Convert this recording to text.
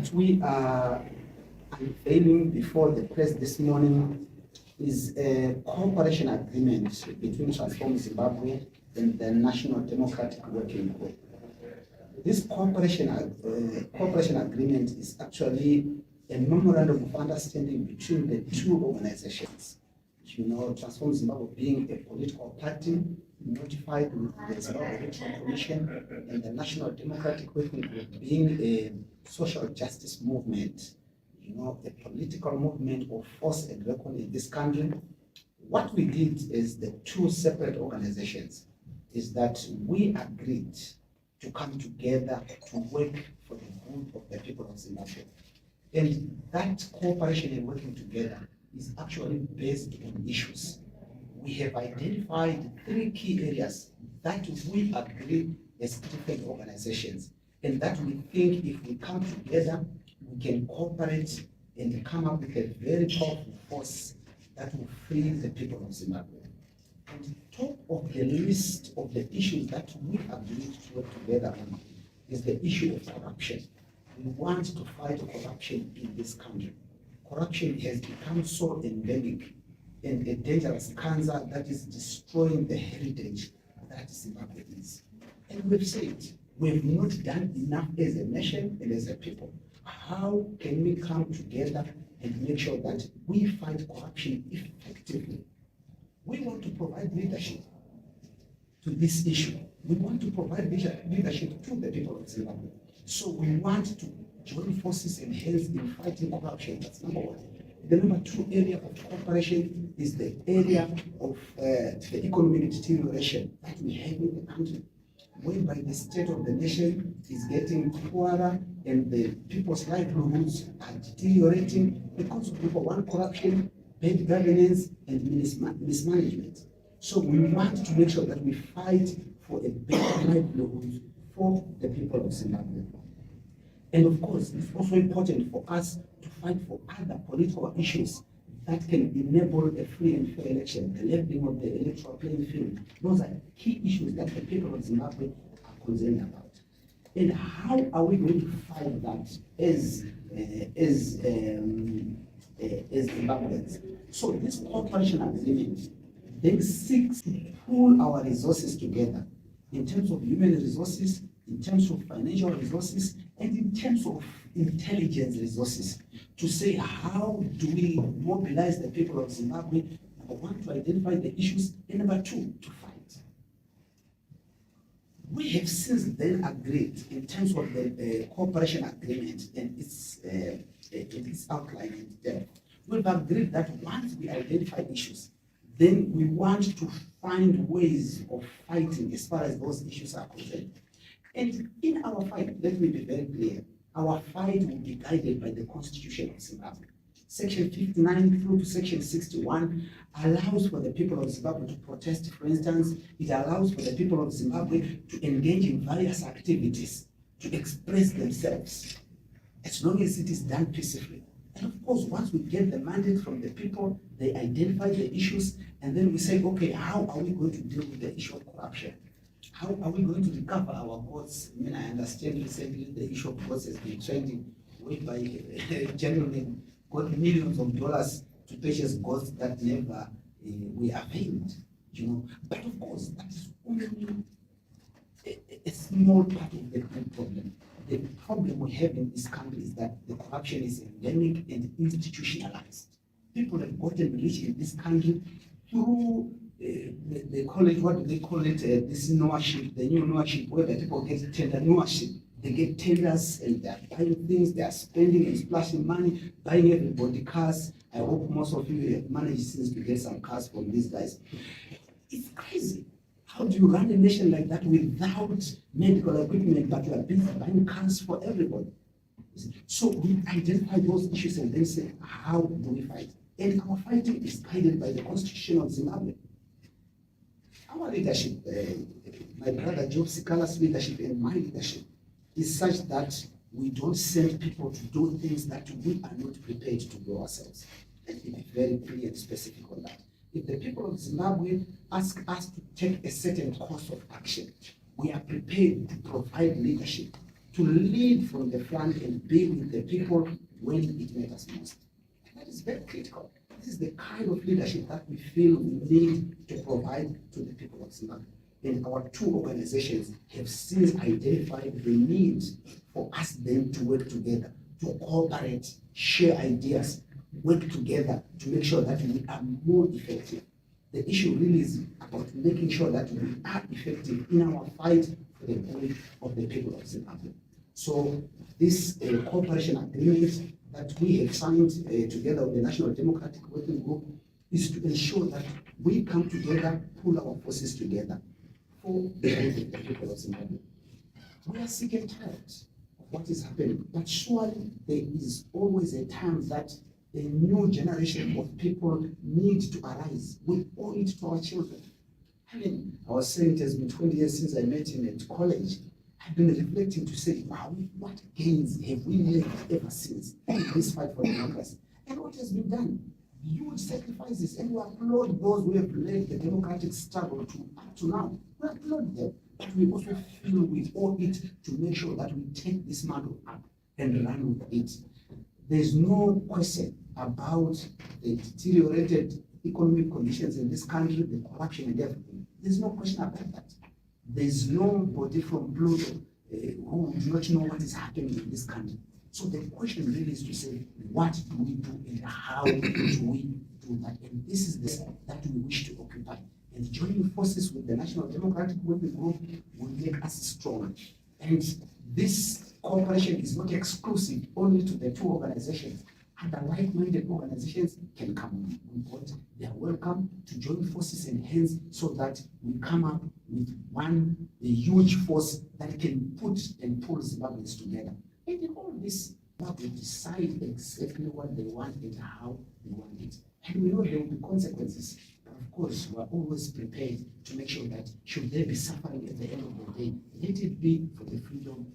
What we are unveiling before the press this morning is a cooperation agreement between Transform Zimbabwe and the National Democratic Working Group. This cooperation agreement is actually a memorandum of understanding between the two organizations. You know, Transform Zimbabwe being a political party notified with the Zimbabwe Electoral Commission, and the National Democratic Working Group being a social justice movement, you know, a political movement of force and reckon in this country. What we did as the two separate organizations is that we agreed to come together to work for the good of the people of Zimbabwe. And that cooperation and working together is actually based on issues. We have identified 3 key areas that we agree as different organizations, and that we think if we come together, we can cooperate and come up with a very powerful force that will free the people of Zimbabwe. And top of the list of the issues that we agreed to work together on is the issue of corruption. We want to fight corruption in this country. Corruption has become so endemic and a dangerous cancer that is destroying the heritage that Zimbabwe is. And we've said we've not done enough as a nation and as a people. How can we come together and make sure that we fight corruption effectively? We want to provide leadership to this issue. We want to provide leadership to the people of Zimbabwe. So we want to join forces and hands in fighting corruption. That's number 1. The number 2 area of cooperation is the area of the economic deterioration that we have in the country, whereby the state of the nation is getting poorer and the people's livelihoods are deteriorating because of number 1, corruption, bad governance, and mismanagement. So we want to make sure that we fight for a better livelihood for the people of Zimbabwe. And of course, it's also important for us to fight for other political issues that can enable a free and fair election, the leveling of the electoral playing field. Those are key issues that the people of Zimbabwe are concerned about. And how are we going to fight that as Zimbabweans? So this cooperation agreement then seeks to pool our resources together in terms of human resources, in terms of financial resources, and in terms of intelligence resources, to say how do we mobilize the people of Zimbabwe, number 1, to identify the issues, and number 2, to fight. We have since then agreed in terms of the cooperation agreement and its outline in depth. We've agreed that once we identify issues, then we want to find ways of fighting as far as those issues are concerned. And in our fight, let me be very clear, our fight will be guided by the Constitution of Zimbabwe. Section 59 through to Section 61 allows for the people of Zimbabwe to protest, for instance. It allows for the people of Zimbabwe to engage in various activities, to express themselves, as long as it is done peacefully. And of course, once we get the mandate from the people, they identify the issues, and then we say, okay, how are we going to deal with the issue of corruption? How are we going to recover our gods? I mean, I understand recently the issue of gods has been trending, whereby gentlemen got millions of dollars to purchase gods that never were availed, you know. But of course, that is only a small part of the problem. The problem we have in this country is that the corruption is endemic and institutionalized. People have gotten rich in this country through they call it, what do they call it, this nourship, the new nourship, where the people get tender nourship. They get tenders and they're buying things, they're spending and splashing money, buying everybody cars. I hope most of you have managed since to get some cars from these guys. It's crazy. How do you run a nation like that without medical equipment, but you are busy buying cars for everybody? So we identify those issues and then say, how do we fight? And our fighting is guided by the Constitution of Zimbabwe. Our leadership, my brother Job Sikala's leadership and my leadership, is such that we don't send people to do things that we are not prepared to do ourselves. Let me be very clear and specific on that. If the people of Zimbabwe ask us to take a certain course of action, we are prepared to provide leadership to lead from the front and be with the people when it matters most. That is very critical. This is the kind of leadership that we feel we need to provide to the people of Zimbabwe. And our two organizations have since identified the need for us then to work together, to cooperate, share ideas, work together to make sure that we are more effective. The issue really is about making sure that we are effective in our fight for the good of the people of Zimbabwe. So this cooperation agreement that we have signed together with the National Democratic Working Group is to ensure that we come together, pull our forces together for the good of the people of Zimbabwe. We are sick and tired of what is happening, but surely there is always a time that a new generation of people need to arise. We owe it to our children. I mean, I was saying it has been 20 years since I met him at college. I've been reflecting to say, wow, what gains have we made ever since this fight for democracy? And what has been done? Huge sacrifices, and we applaud those who have led the democratic struggle to up to now. We applaud them, but we also feel we owe it to make sure that we take this mantle up and run with it. There's no question about the deteriorated economic conditions in this country, the corruption and everything. There's no question about that. There's nobody from Pluto who do not know what is happening in this country. So the question really is to say, what do we do and how do we do that? And this is the that we wish to occupy. And joining forces with the National Democratic Working Group will make us stronger. And this cooperation is not exclusive only to the two organizations. Other like-minded organizations can come on board. They are welcome to join forces and hands so that we come up with a huge force that can put and pull Zimbabweans together. And in all this, they decide exactly what they want and how they want it. And we know there will be consequences. But of course, we are always prepared to make sure that should there be suffering at the end of the day, let it be for the freedom